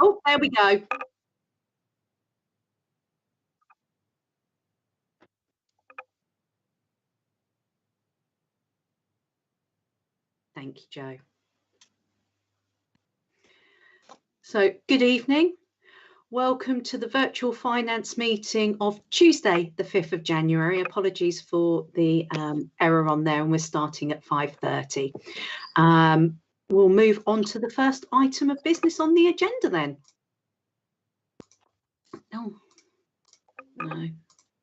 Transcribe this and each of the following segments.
Oh, there we go. Thank you, Joe. So, good evening. Welcome to the virtual finance meeting of Tuesday, the 5th of January. Apologies for the error on there, and we're starting at 5:30. We'll move on to the first item of business on the agenda then. Oh, no,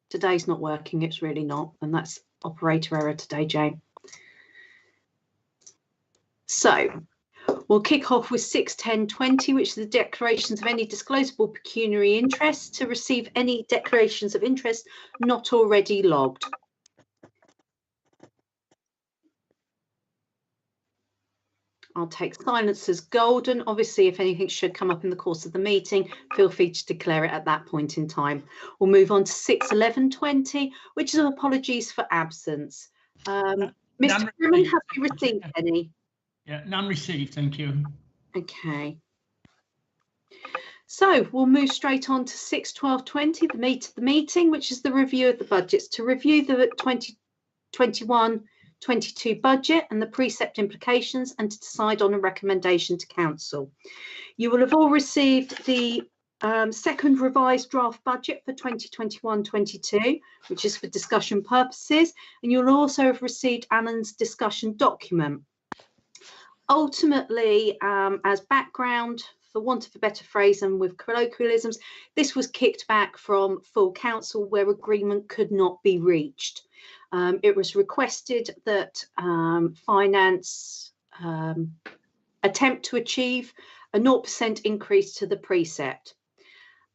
today's not working. It's really not. And that's operator error today, Jane. So we'll kick off with 6.10.20, which is the declarations of any disclosable pecuniary interest to receive any declarations of interest not already logged. I'll take silence as golden. Obviously, if anything should come up in the course of the meeting, feel free to declare it at that point in time. We'll move on to 6.11.20, which is apologies for absence. Mr. Chairman, have you received any? Yeah, none received, thank you. Okay. So we'll move straight on to 6.12.20, the meat of the meeting, which is the review of the budgets. To review the 2021-22 budget and the precept implications, and to decide on a recommendation to council. You will have all received the second revised draft budget for 2021-22, which is for discussion purposes, and you'll also have received Alan's discussion document. Ultimately, as background, for want of a better phrase and with colloquialisms, this was kicked back from full council where agreement could not be reached. It was requested that finance attempt to achieve a 0% increase to the precept.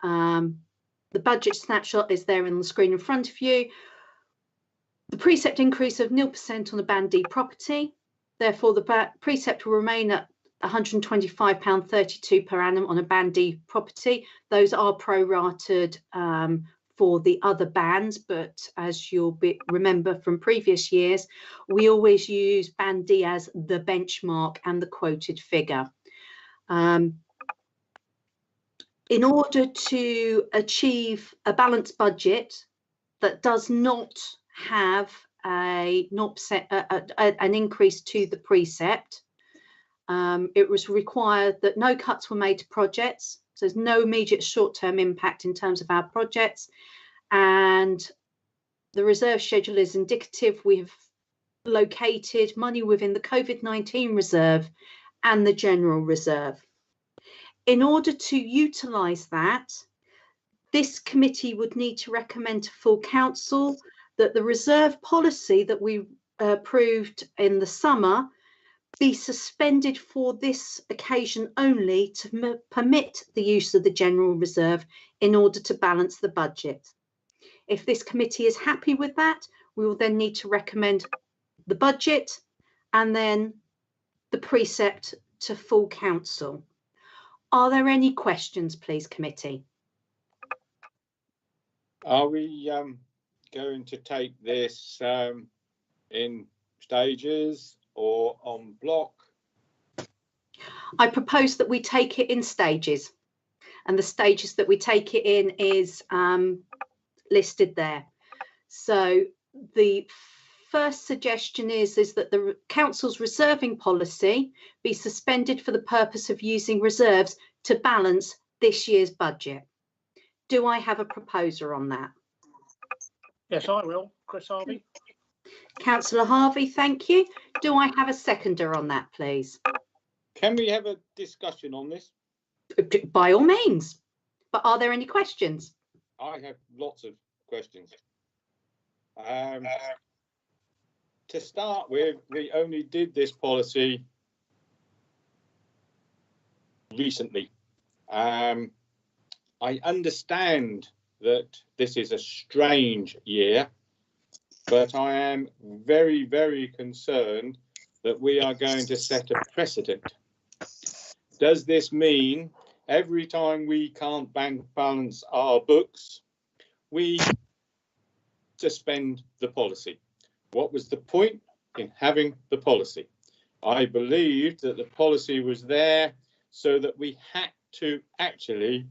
The budget snapshot is there on the screen in front of you. The precept increase of 0% on the Band D property. Therefore, the precept will remain at £125.32 per annum on a Band D property. Those are prorated for the other bands, but as you'll remember from previous years, we always use Band D as the benchmark and the quoted figure. In order to achieve a balanced budget that does not have a 0% an increase to the precept, it was required that no cuts were made to projects, so there's no immediate short-term impact in terms of our projects, and the reserve schedule is indicative. We have located money within the COVID-19 reserve and the general reserve. In order to utilise that, this committee would need to recommend to full council that the reserve policy that we approved in the summer be suspended for this occasion only to permit the use of the general reserve in order to balance the budget. If this committee is happy with that, we will then need to recommend the budget and then the precept to full council. Are there any questions, please, committee? Are we going to take this in stages or en bloc? I propose that we take it in stages, and the stages that we take it in is listed there. So the first suggestion is that the council's reserving policy be suspended for the purpose of using reserves to balance this year's budget. Do I have a proposer on that? Yes, I will. Chris Harvey. Councillor Harvey, thank you. Do I have a seconder on that, please? Can we have a discussion on this? By all means. But are there any questions? I have lots of questions. To start with, we only did this policy recently. I understand that this is a strange year, but I am very, very concerned that we are going to set a precedent. Does this mean every time we can't balance our books, we suspend the policy? What was the point in having the policy? I believed that the policy was there so that we had to actually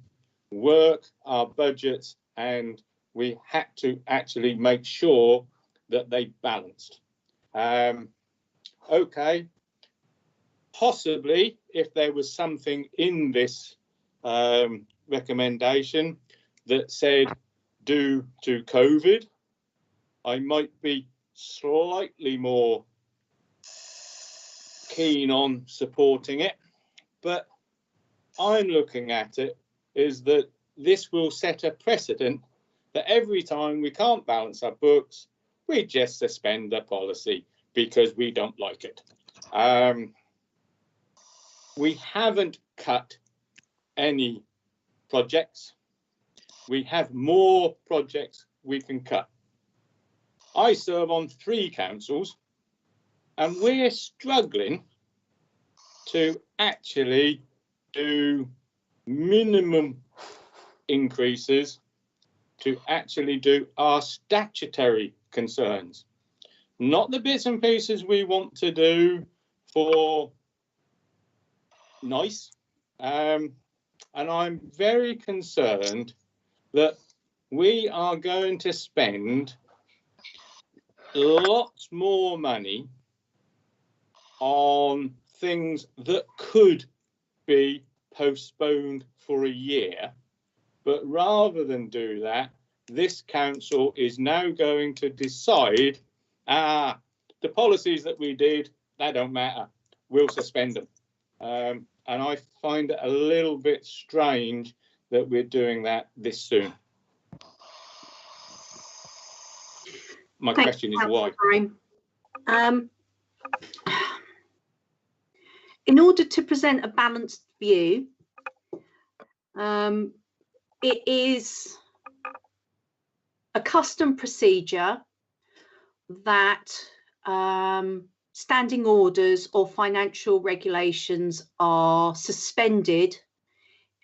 work our budgets, and we had to actually make sure that they balanced. Okay, possibly if there was something in this recommendation that said due to COVID, I might be slightly more keen on supporting it, but I'm looking at it is that this will set a precedent that every time we can't balance our books, we just suspend the policy because we don't like it. We haven't cut any projects. We have more projects we can cut. I serve on 3 councils, and we're struggling to actually do minimum increases to actually do our statutory concerns, not the bits and pieces we want to do for nice. And I'm very concerned that we are going to spend lots more money on things that could be postponed for a year. But rather than do that, this council is now going to decide, the policies that we did, they don't matter. We'll suspend them. And I find it a little bit strange that we're doing that this soon. My question is why? In order to present a balanced view, it is a custom procedure that standing orders or financial regulations are suspended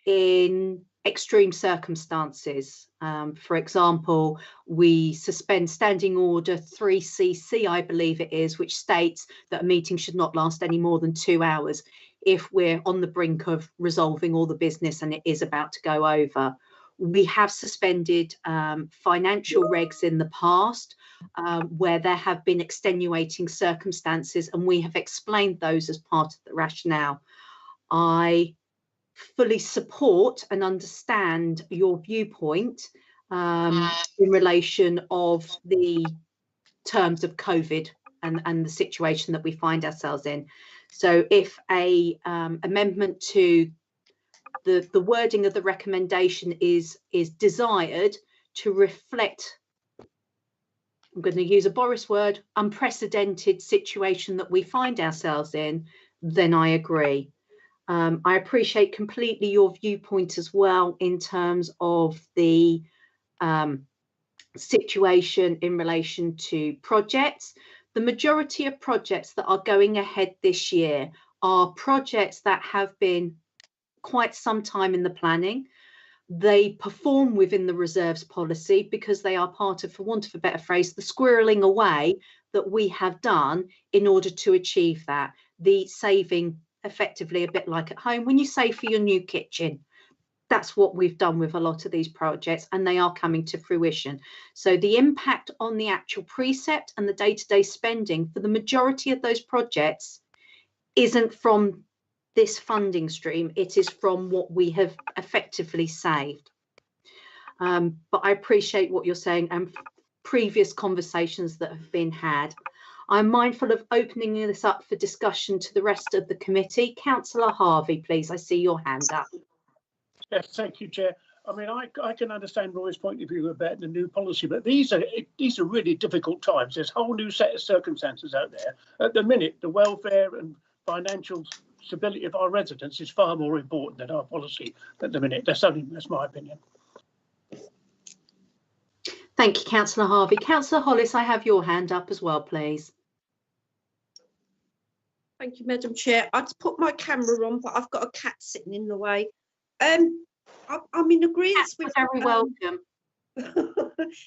in extreme circumstances. For example, we suspend standing order 3CC, I believe it is, which states that a meeting should not last any more than 2 hours if we're on the brink of resolving all the business and it is about to go over. We have suspended financial regs in the past where there have been extenuating circumstances, and we have explained those as part of the rationale. I fully support and understand your viewpoint in relation of the terms of COVID and the situation that we find ourselves in. So if a amendment to the wording of the recommendation is desired to reflect, I'm going to use a Boris word, unprecedented situation that we find ourselves in, then I agree. I appreciate completely your viewpoint as well in terms of the situation in relation to projects. The majority of projects that are going ahead this year are projects that have been quite some time in the planning. They perform within the reserves policy because they are part of, for want of a better phrase, the squirreling away that we have done in order to achieve that. The saving, effectively a bit like at home, when you save for your new kitchen, that's what we've done with a lot of these projects, and they are coming to fruition. So the impact on the actual precept and the day-to-day spending for the majority of those projects isn't from this funding stream, it is from what we have effectively saved. But I appreciate what you're saying and previous conversations that have been had. I'm mindful of opening this up for discussion to the rest of the committee. Councillor Harvey, please, I see your hand up. Yes, thank you, Chair. I mean, I can understand Roy's point of view about the new policy, but these are really difficult times. There's a whole new set of circumstances out there. At the minute, the welfare and financial stability of our residents is far more important than our policy at the minute. That's my opinion. Thank you, Councillor Harvey. Councillor Hollis, I have your hand up as well, please. Thank you, Madam Chair. I'd put my camera on, but I've got a cat sitting in the way. I'm in agreement with. Very welcome.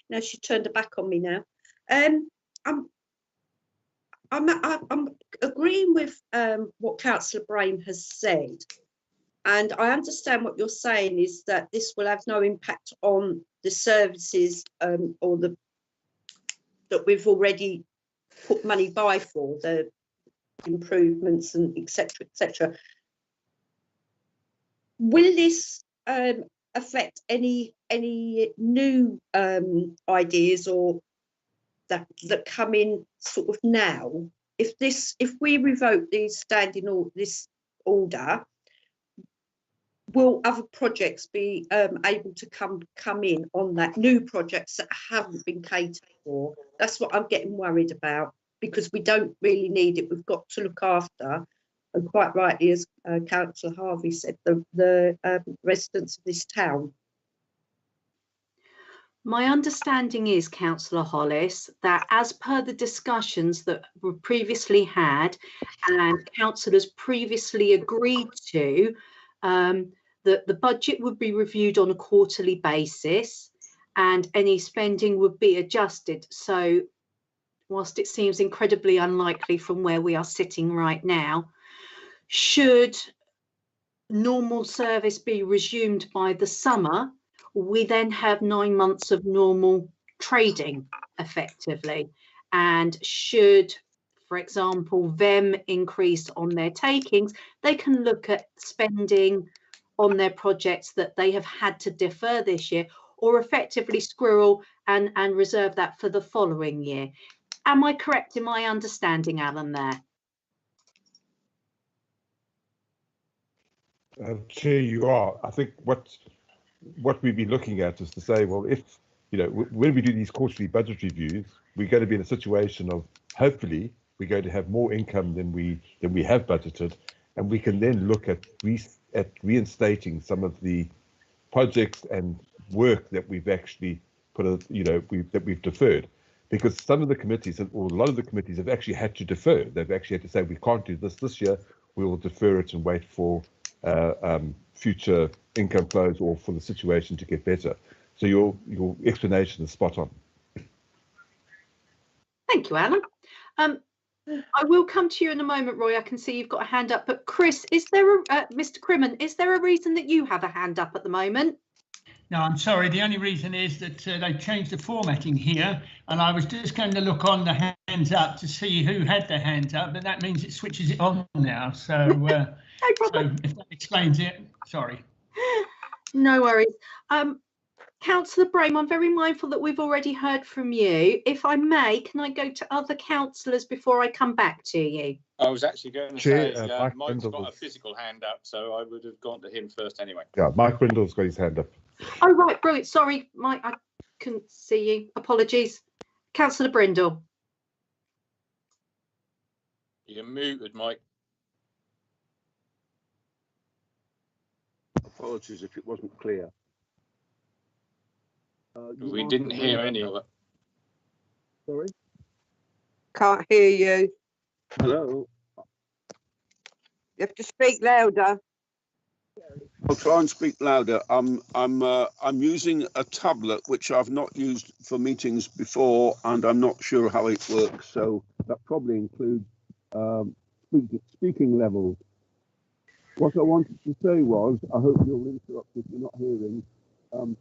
No, she turned her back on me now. I'm agreeing with what Councillor Brame has said. And I understand what you're saying is that this will have no impact on the services or the that we've already put money by for, the improvements and etc. etc. Will this affect any new ideas or that come in sort of now? If we revoke these standing or this order, will other projects be able to come in on that, new projects that haven't been catered for? That's what I'm getting worried about, because we don't really need it. We've got to look after, and quite rightly, as Councillor Harvey said, the residents of this town. My understanding is, Councillor Hollis, that as per the discussions that were previously had and councillors previously agreed to, that the budget would be reviewed on a quarterly basis and any spending would be adjusted. So whilst it seems incredibly unlikely from where we are sitting right now, should normal service be resumed by the summer, we then have 9 months of normal trading effectively. And should, for example, VEM increase on their takings, they can look at spending on their projects that they have had to defer this year, or effectively squirrel and reserve that for the following year. Am I correct in my understanding, Alan, there? Chair, you are. I think what we'd be looking at is to say, well, if, you know, when we do these quarterly budget reviews, we're going to be in a situation of, hopefully, we're going to have more income than we have budgeted, and we can then look at reinstating some of the projects and work that we've actually put, that we've deferred, because some of the committees, or a lot of the committees, have actually had to defer. They've actually had to say, we can't do this year. We will defer it and wait for future income flows or for the situation to get better. So your explanation is spot on. Thank you, Alan. I will come to you in a moment, Roy. I can see you've got a hand up, but Chris, is there Mr. Crimmen, is there a reason that you have a hand up at the moment? No, I'm sorry. The only reason is that they changed the formatting here, and I was just going to look on the hands up to see who had their hands up, but that means it switches it on now. So, no problem. so if that explains it, sorry. No worries. Councillor Brame, I'm very mindful that we've already heard from you. If I may, can I go to other councillors before I come back to you? I was actually going to Chair, say, Mike Mike's Brindle got a was- physical hand up, so I would have gone to him first anyway. Yeah, Mike Brindle's got his hand up. Oh, right, brilliant. Sorry, Mike, I couldn't see you. Apologies. Councillor Brindle. You're muted, Mike. Apologies if it wasn't clear. We didn't hear any of it. Sorry? Can't hear you. Hello? You have to speak louder. I'll try and speak louder. I'm using a tablet which I've not used for meetings before, and I'm not sure how it works. So that probably includes speaking levels. What I wanted to say was, I hope you'll interrupt if you're not hearing.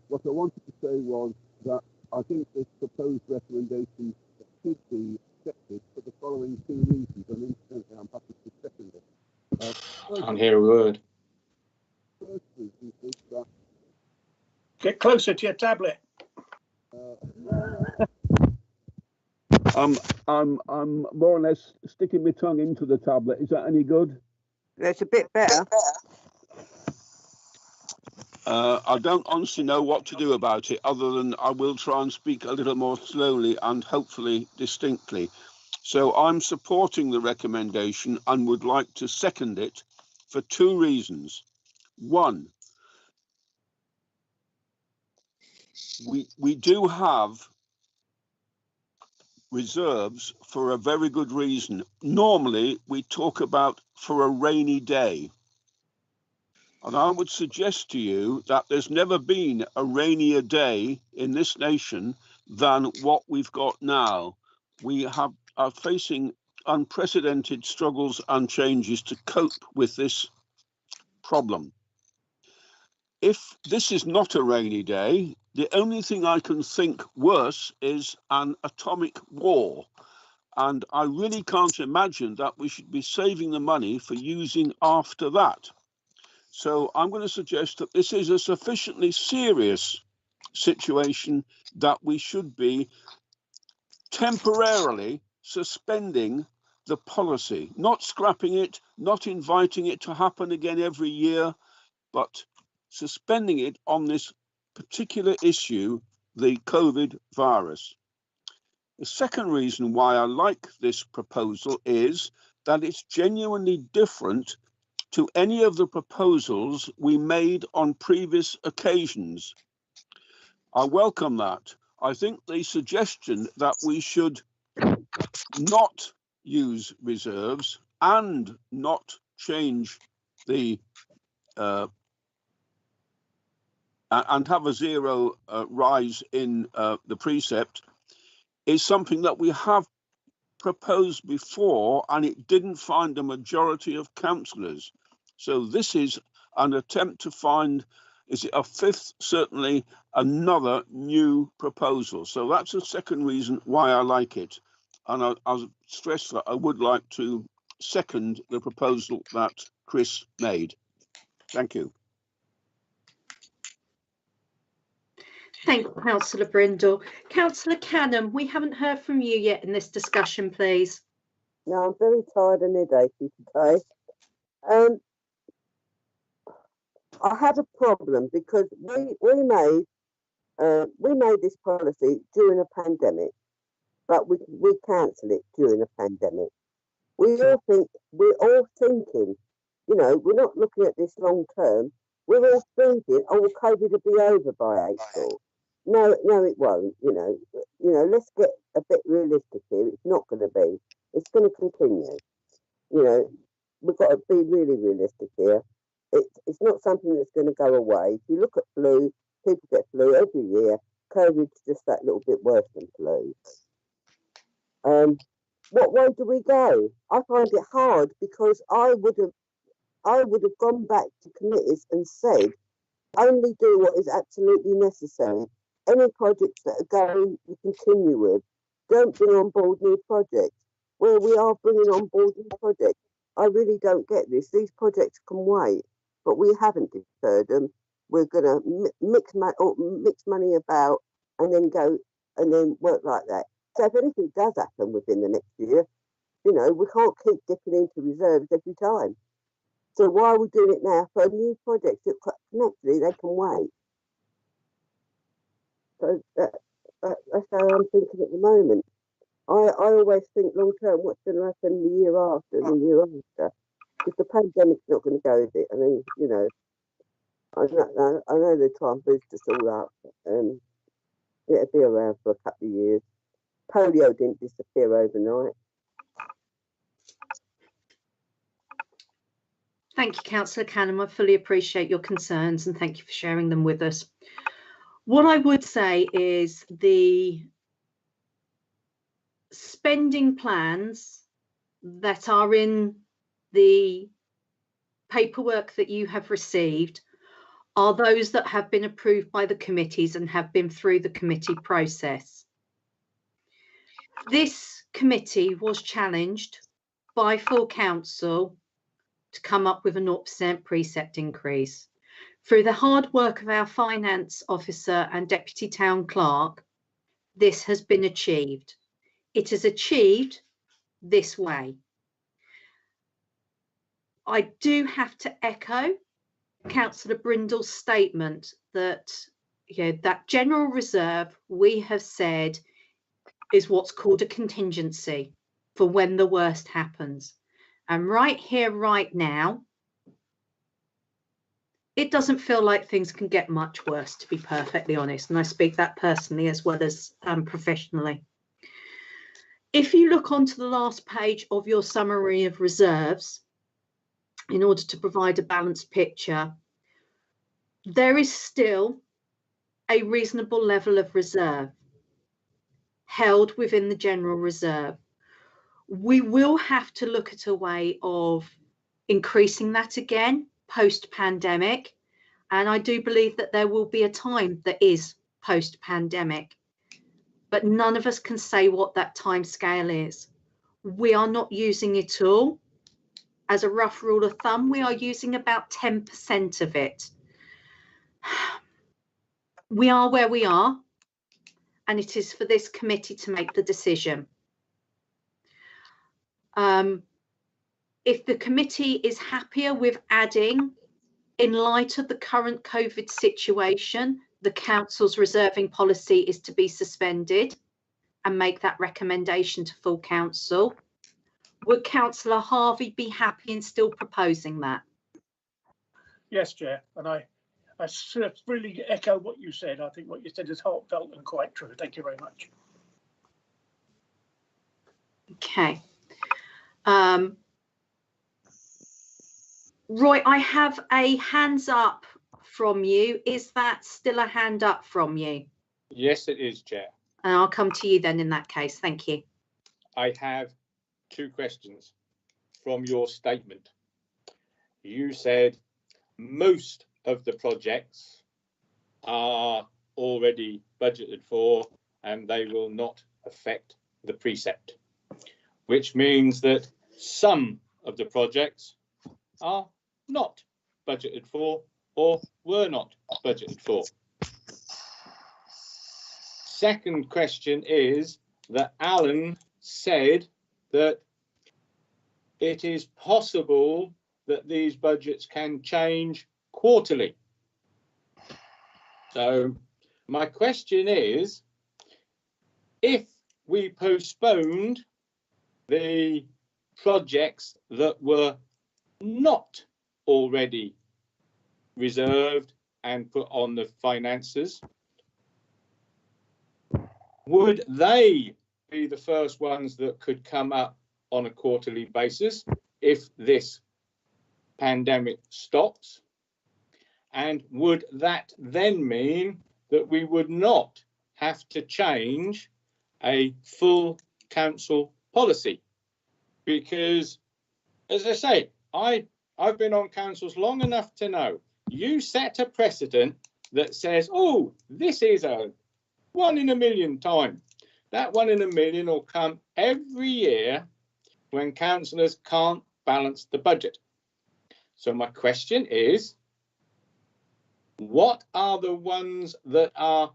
What I wanted to say was that I think this proposed recommendation should be accepted for the following 2 reasons, and incidentally, I'm happy to second it. Can't hear a word. First reason is that Get closer to your tablet. I'm more or less sticking my tongue into the tablet. Is that any good? That's a bit better. I don't honestly know what to do about it, other than I will try and speak a little more slowly and hopefully distinctly. So I'm supporting the recommendation and would like to second it for 2 reasons. One, we do have reserves for a very good reason. Normally, we talk about for a rainy day. And I would suggest to you that there's never been a rainier day in this nation than what we've got now. We are facing unprecedented struggles and changes to cope with this problem. if this is not a rainy day, the only thing I can think worse is an atomic war. And I really can't imagine that we should be saving the money for using after that. So I'm going to suggest that this is a sufficiently serious situation that we should be temporarily suspending the policy, not scrapping it, not inviting it to happen again every year, but suspending it on this particular issue, the COVID virus. The second reason why I like this proposal is that it's genuinely different to any of the proposals we made on previous occasions. I welcome that. I think the suggestion that we should not use reserves and not change the and have a zero rise in the precept is something that we have proposed before, and it didn't find a majority of councillors. So this is an attempt to find, is it a fifth, certainly another new proposal. So that's the second reason why I like it. And I'll stress that I would like to second the proposal that Chris made. Thank you. Thank you, Councillor Brindle. Councillor Canham, we haven't heard from you yet in this discussion, please. No, I'm very tired and headachy today. I have a problem because we made this policy during a pandemic, but we cancelled it during a pandemic. We're all thinking, you know, we're not looking at this long term. We're all thinking, oh, COVID will be over by April. No, it won't. You know, let's get a bit realistic here. It's not going to be. It's going to continue. You know, we've got to be really realistic here. It's not something that's going to go away. If you look at flu, people get flu every year. COVID's just that little bit worse than flu. What way do we go? I find it hard because I would have gone back to committees and said, only do what is absolutely necessary. Any projects that are going, you continue with. Don't bring on board new projects. Where we are bringing on board new projects, I really don't get this. These projects can wait, but we haven't deferred them. We're going to mix money about and then work like that. So if anything does happen within the next year, you know, we can't keep dipping into reserves every time. So why are we doing it now for a new project that naturally they can wait? So that's how I'm thinking at the moment. I always think long term, what's going to happen the year after and the year after? Because the pandemic's not going to go with it. I mean, you know, I know they try and boost us all up, and it'll be around for a couple of years. Polio didn't disappear overnight. Thank you, Councillor Canham. I fully appreciate your concerns and thank you for sharing them with us. What I would say is the spending plans that are in the paperwork that you have received are those that have been approved by the committees and have been through the committee process. This committee was challenged by full council to come up with a 0% precept increase. Through the hard work of our finance officer and deputy town clerk, this has been achieved. It is achieved this way. I do have to echo Councillor Brindle's statement that, you know, that general reserve we have said is what's called a contingency for when the worst happens. And right here, right now, it doesn't feel like things can get much worse, to be perfectly honest. And I speak that personally as well as professionally. If you look onto the last page of your summary of reserves, in order to provide a balanced picture, there is still a reasonable level of reserve held within the general reserve. We will have to look at a way of increasing that again post-pandemic, And I do believe that there will be a time that is post-pandemic, but none of us can say what that time scale is. We are not using it all. As a rough rule of thumb, we are using about 10% of it. We are where we are, and it is for this committee to make the decision. If the committee is happier with adding, in light of the current COVID situation, the council's reserving policy is to be suspended, and make that recommendation to full council. Would Councillor Harvey be happy in still proposing that? Yes, Chair, and I really echo what you said. I think what you said is heartfelt and quite true. Thank you very much. Okay. Roy, I have a hands up from you. Is that still a hand up from you? Yes, it is, Chair. And I'll come to you then in that case. Thank you. I have 2 questions from your statement. You said most of the projects are already budgeted for and they will not affect the precept, which means that some of the projects are not budgeted for or were not budgeted for. Second question is that Alan said that it is possible that these budgets can change quarterly. So my question is, if we postponed the projects that were not already reserved and put on the finances, would they be the first ones that could come up on a quarterly basis if this pandemic stops? And would that then mean that we would not have to change a full council policy? Because, as I say, I've been on councils long enough to know you set a precedent that says, oh, this is a 1 in a million time. That 1 in a million will come every year when councillors can't balance the budget. So my question is, what are the ones that are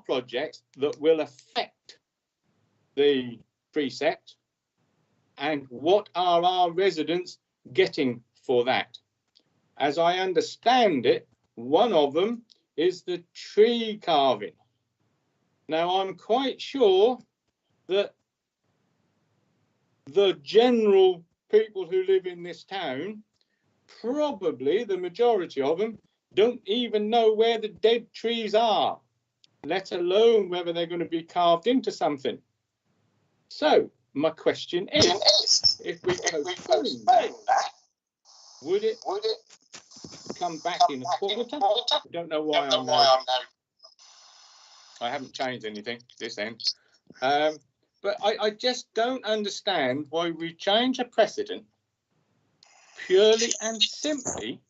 projects that will affect the precept, and what are our residents getting for that? As I understand it, one of them is the tree carving. Now, I'm quite sure that the general people who live in this town, probably the majority of them, don't even know where the dead trees are, let alone whether they're going to be carved into something. So my question is, if we postpone that, would it come back in a quarter? I don't know why I'm now. I haven't changed anything this end. But I just don't understand why we change a precedent purely and simply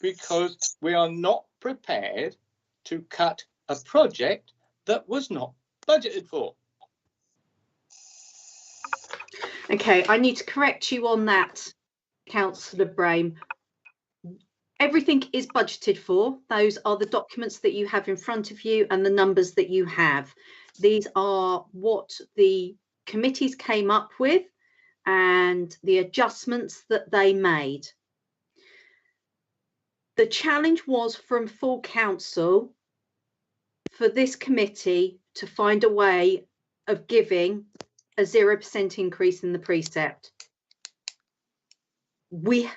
because we are not prepared to cut a project that was not budgeted for. Okay, I need to correct you on that, Councillor Brame. Everything is budgeted for. Those are the documents that you have in front of you and the numbers that you have. These are what the committees came up with and the adjustments that they made. The challenge was from full council for this committee to find a way of giving a 0% increase in the precept. We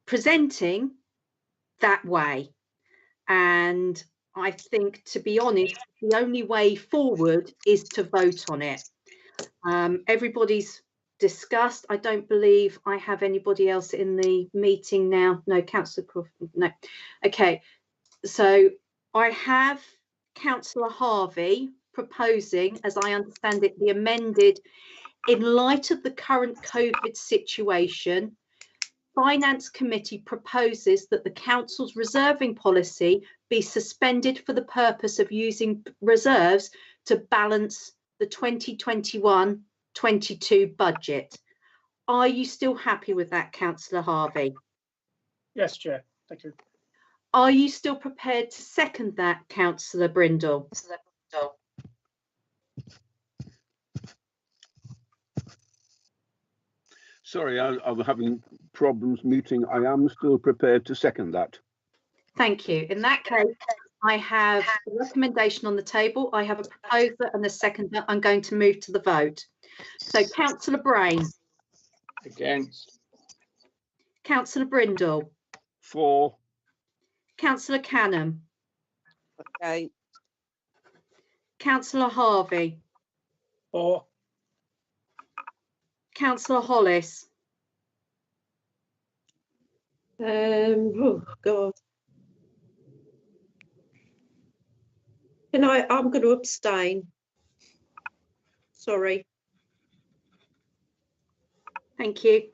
presenting that way, and I think, to be honest, the only way forward is to vote on it. Everybody's discussed. I don't believe I have anybody else in the meeting now. No, Councillor Crawford, no. Okay, so I have Councillor Harvey proposing, as I understand it, the amended, in light of the current COVID situation, Finance Committee proposes that the Council's reserving policy be suspended for the purpose of using reserves to balance the 2021-22 budget. Are you still happy with that, Councillor Harvey? Yes, Chair. Thank you. Are you still prepared to second that, Councillor Brindle? Sorry, I'm having problems muting. I am still prepared to second that. Thank you. In that case, I have a recommendation on the table. I have a proposer and a seconder. I'm going to move to the vote. So, Councillor Brain. Against. Councillor Brindle. For. Councillor Canham. Okay. Councillor Harvey. For. Councillor Hollis. Oh God. I'm going to abstain. Sorry. Thank you.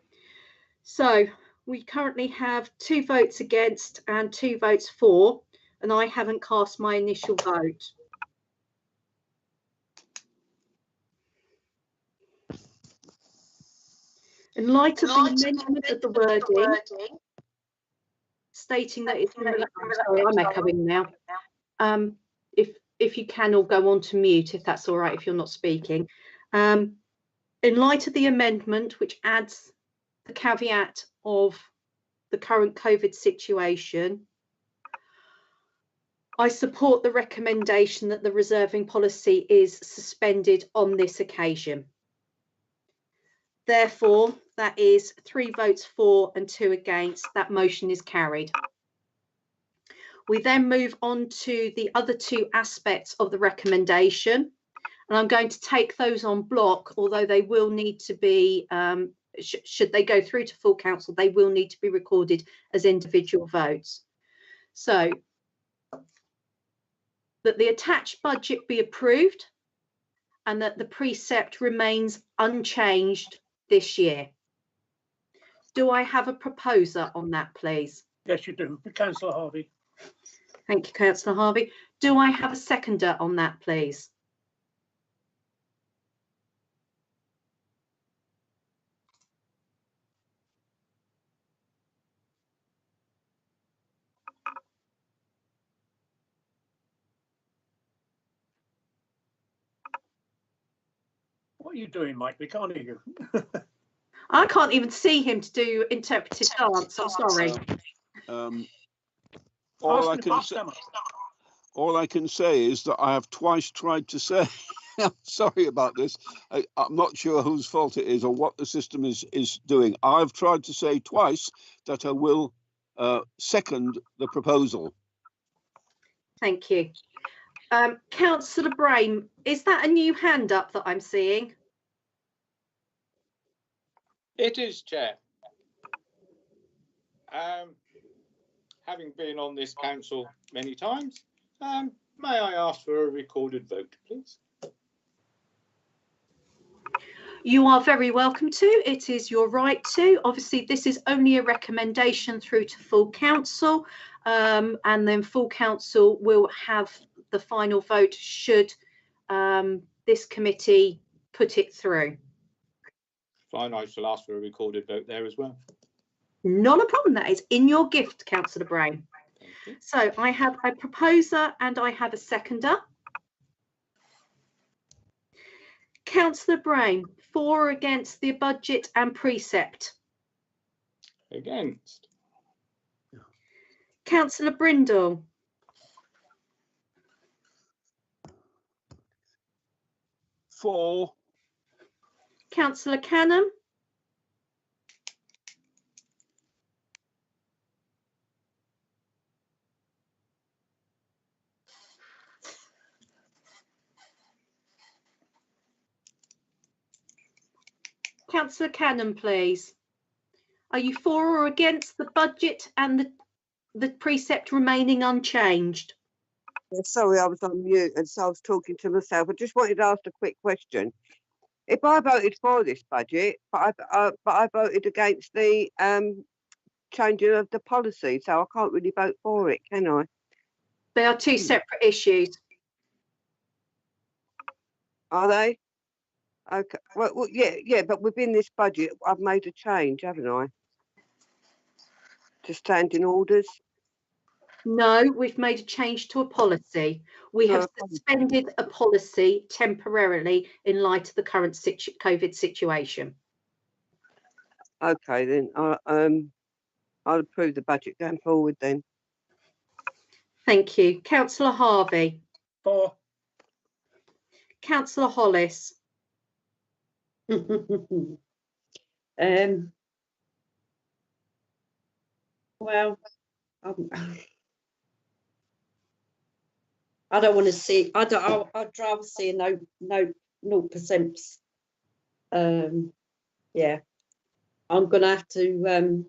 So we currently have 2 votes against and 2 votes for, and I haven't cast my initial vote. In light of the amendment of the wording, stating that it's, sorry, I'm echoing now. If you can all go on to mute, if that's all right, if you're not speaking. In light of the amendment, which adds the caveat of the current COVID situation, I support the recommendation that the reserving policy is suspended on this occasion. Therefore, that is 3 votes for and 2 against. That motion is carried. We then move on to the other 2 aspects of the recommendation, and I'm going to take those on block, although they will need to be, should they go through to full council, they will need to be recorded as individual votes. So, that the attached budget be approved and that the precept remains unchanged this year. Do I have a proposer on that, please? Yes, you do. Councillor Harvey. Thank you, Councillor Harvey. Do I have a seconder on that, please? What are you doing, Mike? We can't hear you. I can't even see him to do interpretive dance. I'm sorry. All I can say is that I have twice tried to say, I'm sorry about this. I'm not sure whose fault it is or what the system is doing. I've tried to say twice that I will second the proposal. Thank you. Councillor Brain, is that a new hand up that I'm seeing? It is, Chair. Having been on this council many times, may I ask for a recorded vote, please? You are very welcome to. It is your right to. Obviously, this is only a recommendation through to full council, and then full council will have the final vote should this committee put it through. Fine, I shall ask for a recorded vote there as well. Not a problem. That is in your gift, Councillor Brain. Thank you. So I have a proposer and I have a seconder. Councillor Brain, for or against the budget and precept? Against. Councillor Brindle? For. Councillor Canham? Councillor Canham, please. Are you for or against the budget and the precept remaining unchanged? Sorry, I was on mute and so I was talking to myself. I just wanted to ask a quick question. If I voted for this budget, but I voted against the changing of the policy, so I can't really vote for it, can I? They are two separate issues. Are they? Okay. Well, yeah, but within this budget, I've made a change, haven't I? To standing orders. No, we've made a change to a policy. We have suspended a policy temporarily in light of the current COVID situation. Okay, then I'll approve the budget going forward then. Thank you. Councillor Harvey. For. Councillor Hollis. Well, I don't want to see. I'd rather see a no 0%. Yeah, I'm gonna have to.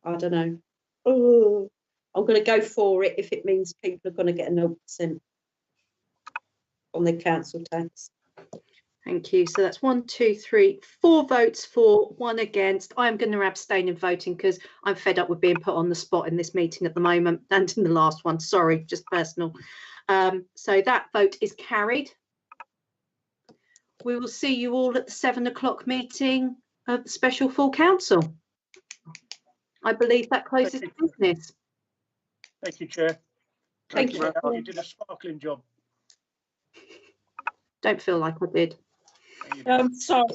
I don't know. Oh, I'm gonna go for it if it means people are gonna get a 0% on their council tax. Thank you. So that's 1, 2, 3, 4 votes for, 1 against. I'm going to abstain in voting because I'm fed up with being put on the spot in this meeting at the moment and in the last one. Sorry, just personal. So that vote is carried. We will see you all at the 7 o'clock meeting of the Special Full Council. I believe that closes business. Thank you, Chair. Thank you. You did a sparkling job. Don't feel like I did. Sorry.